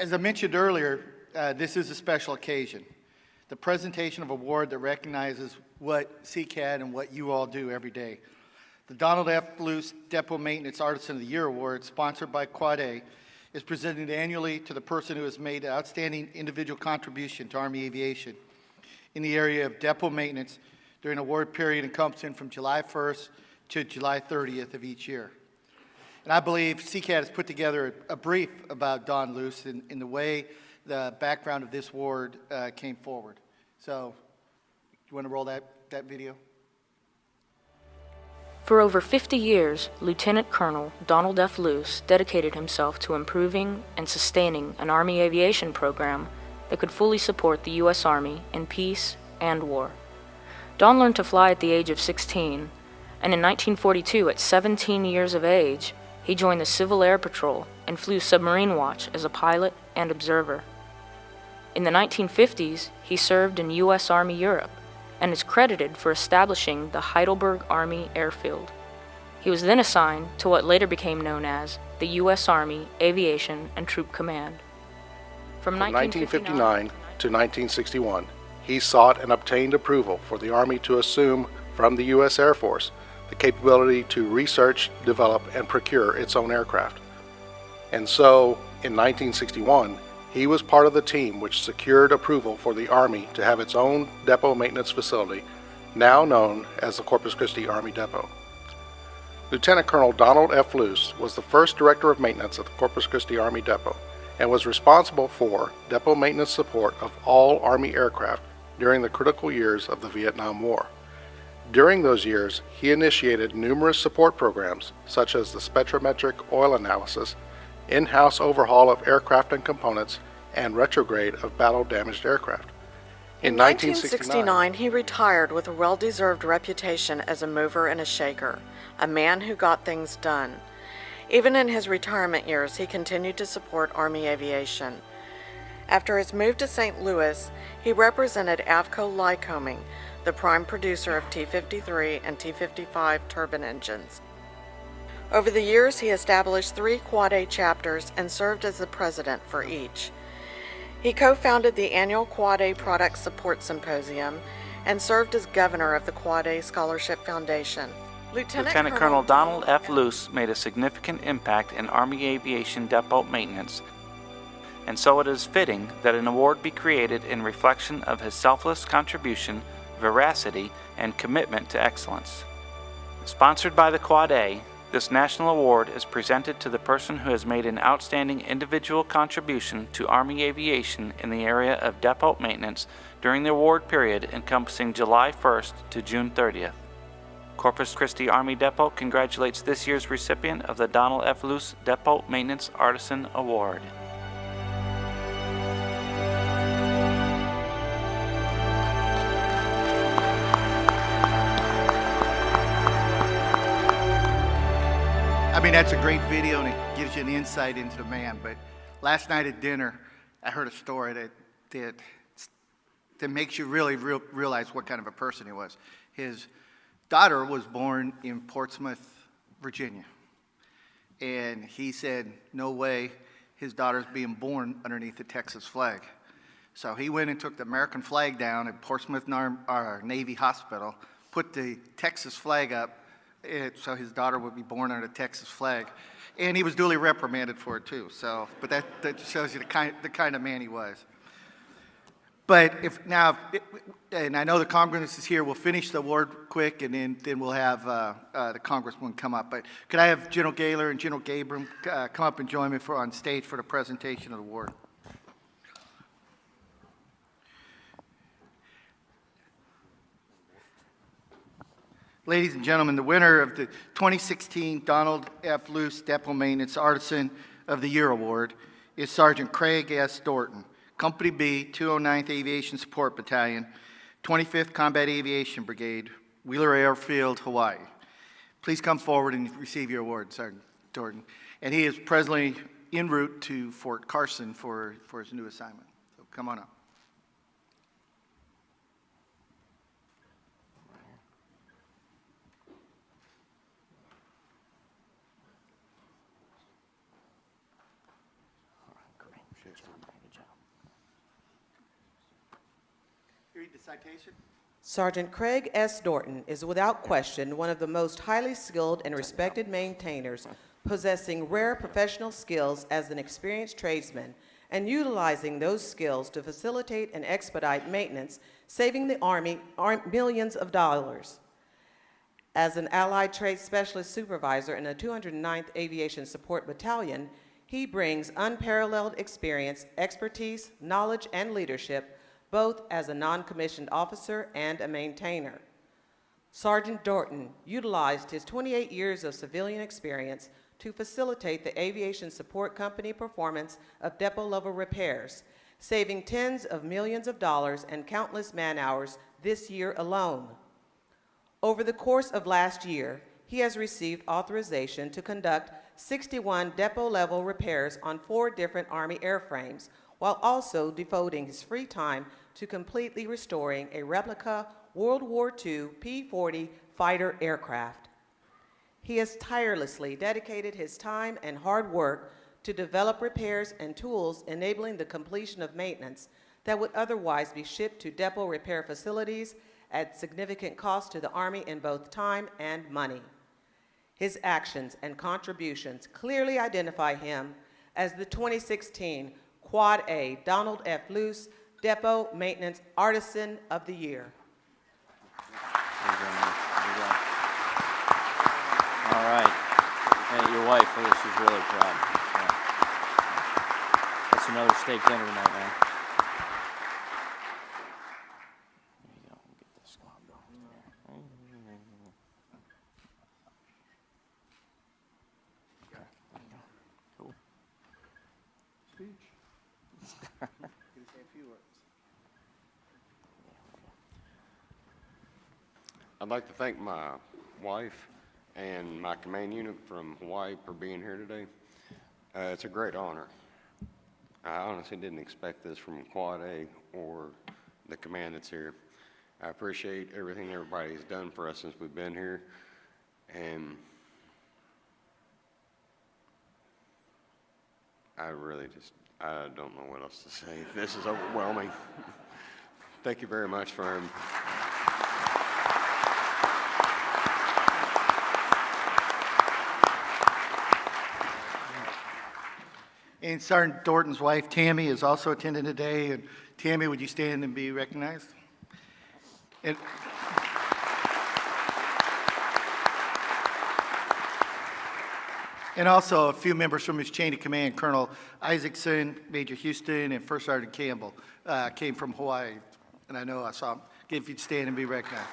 As I mentioned earlier, this is a special occasion. The presentation of an award that recognizes what CCAD and what you all do every day. The Donald F. Luce Depot Maintenance Artisan of the Year Award, sponsored by Quad A, is presented annually to the person who has made an outstanding individual contribution to Army aviation in the area of depot maintenance during an award period encompassing from July 1st to July 30th of each year. And I believe CCAD has put together a brief about Don Luce in the way the background of this award came forward. So, you want to roll that video? For over 50 years, Lieutenant Colonel Donald F. Luce dedicated himself to improving and sustaining an Army aviation program that could fully support the U.S. Army in peace and war. Don learned to fly at the age of 16, and in 1942, at 17 years of age, he joined the Civil Air Patrol and flew submarine watch as a pilot and observer. In the 1950s, he served in U.S. Army Europe and is credited for establishing the Heidelberg Army Airfield. He was then assigned to what later became known as the U.S. Army Aviation and Troop Command. From 1959 to 1961, he sought and obtained approval for the Army to assume from the U.S. Air Force the capability to research, develop, and procure its own aircraft. And so, in 1961, he was part of the team which secured approval for the Army to have its own depot maintenance facility, now known as the Corpus Christi Army Depot. Lieutenant Colonel Donald F. Luce was the first Director of Maintenance at the Corpus Christi Army Depot and was responsible for depot maintenance support of all Army aircraft during the critical years of the Vietnam War. During those years, he initiated numerous support programs such as the spectrometric oil analysis, in-house overhaul of aircraft and components, and retrograde of battle-damaged aircraft. In 1969, he retired with a well-deserved reputation as a mover and a shaker, a man who got things done. Even in his retirement years, he continued to support Army aviation. After his move to St. Louis, he represented Avco Lycoming, the prime producer of T-53 and T-55 turbine engines. Over the years, he established 3 Quad A chapters and served as the president for each. He co-founded the annual Quad A Product Support Symposium and served as governor of the Quad A Scholarship Foundation. Lieutenant Colonel Donald F. Luce made a significant impact in Army aviation depot maintenance, and so it is fitting that an award be created in reflection of his selfless contribution, veracity, and commitment to excellence. Sponsored by the Quad A, this national award is presented to the person who has made an outstanding individual contribution to Army aviation in the area of depot maintenance during the award period encompassing July 1st to June 30th. Corpus Christi Army Depot congratulates this year's recipient of the Donald F. Luce Depot Maintenance Artisan Award. I mean, that's a great video and it gives you an insight into the man, but last night at dinner, I heard a story that makes you really realize what kind of a person he was. His daughter was born in Portsmouth, Virginia, and he said, no way his daughter's being born underneath the Texas flag. So he went and took the American flag down at Portsmouth Navy Hospital, put the Texas flag up, so his daughter would be born under the Texas flag, and he was duly reprimanded for it too. So, but that shows you the kind of man he was. But and I know the Congress is here. We'll finish the award quick, and then we'll have the Congressman come up. But could I have General Gaylor and General Gabriel come up and join me on stage for the presentation of the award? Ladies and gentlemen, the winner of the 2016 Donald F. Luce Depot Maintenance Artisan of the Year Award is Sergeant Craig S. Dorton, Company B, 209th Aviation Support Battalion, 25th Combat Aviation Brigade, Wheeler Airfield, Hawaii. Please come forward and receive your award, Sergeant Dorton. And he is presently en route to Fort Carson for his new assignment. So come on up. Citation? Sergeant Craig S. Dorton is without question one of the most highly skilled and respected maintainers, possessing rare professional skills as an experienced tradesman and utilizing those skills to facilitate and expedite maintenance, saving the Army millions of dollars. As an Allied Trade Specialist Supervisor in the 209th Aviation Support Battalion, he brings unparalleled experience, expertise, knowledge, and leadership, both as a non-commissioned officer and a maintainer. Sergeant Dorton utilized his 28 years of civilian experience to facilitate the Aviation Support Company performance of depot-level repairs, saving tens of millions of dollars and countless man-hours this year alone. Over the course of last year, he has received authorization to conduct 61 depot-level repairs on 4 different Army airframes, while also devoting his free time to completely restoring a replica World War II P-40 fighter aircraft. He has tirelessly dedicated his time and hard work to develop repairs and tools enabling the completion of maintenance that would otherwise be shipped to depot repair facilities at significant cost to the Army in both time and money. His actions and contributions clearly identify him as the 2016 Quad A Donald F. Luce Depot Maintenance Artisan of the Year. All right. Hey, your wife, look, she's really proud. Yeah. That's another steak dinner tonight, man. There you go. Get this going. Okay. There you go. Cool. I'd like to thank my wife and my command unit from Hawaii for being here today. It's a great honor. I honestly didn't expect this from Quad A or the command that's here. I appreciate everything everybody's done for us since we've been here, and I don't know what else to say. This is overwhelming. Thank you very much for him. And Sergeant Dorton's wife, Tammy, is also attending today. And Tammy, would you stand and be recognized? And also a few members from his chain of command, Colonel Isaacson, Major Houston, and First Sergeant Campbell came from Hawaii. And I know I saw them. If you'd stand and be recognized.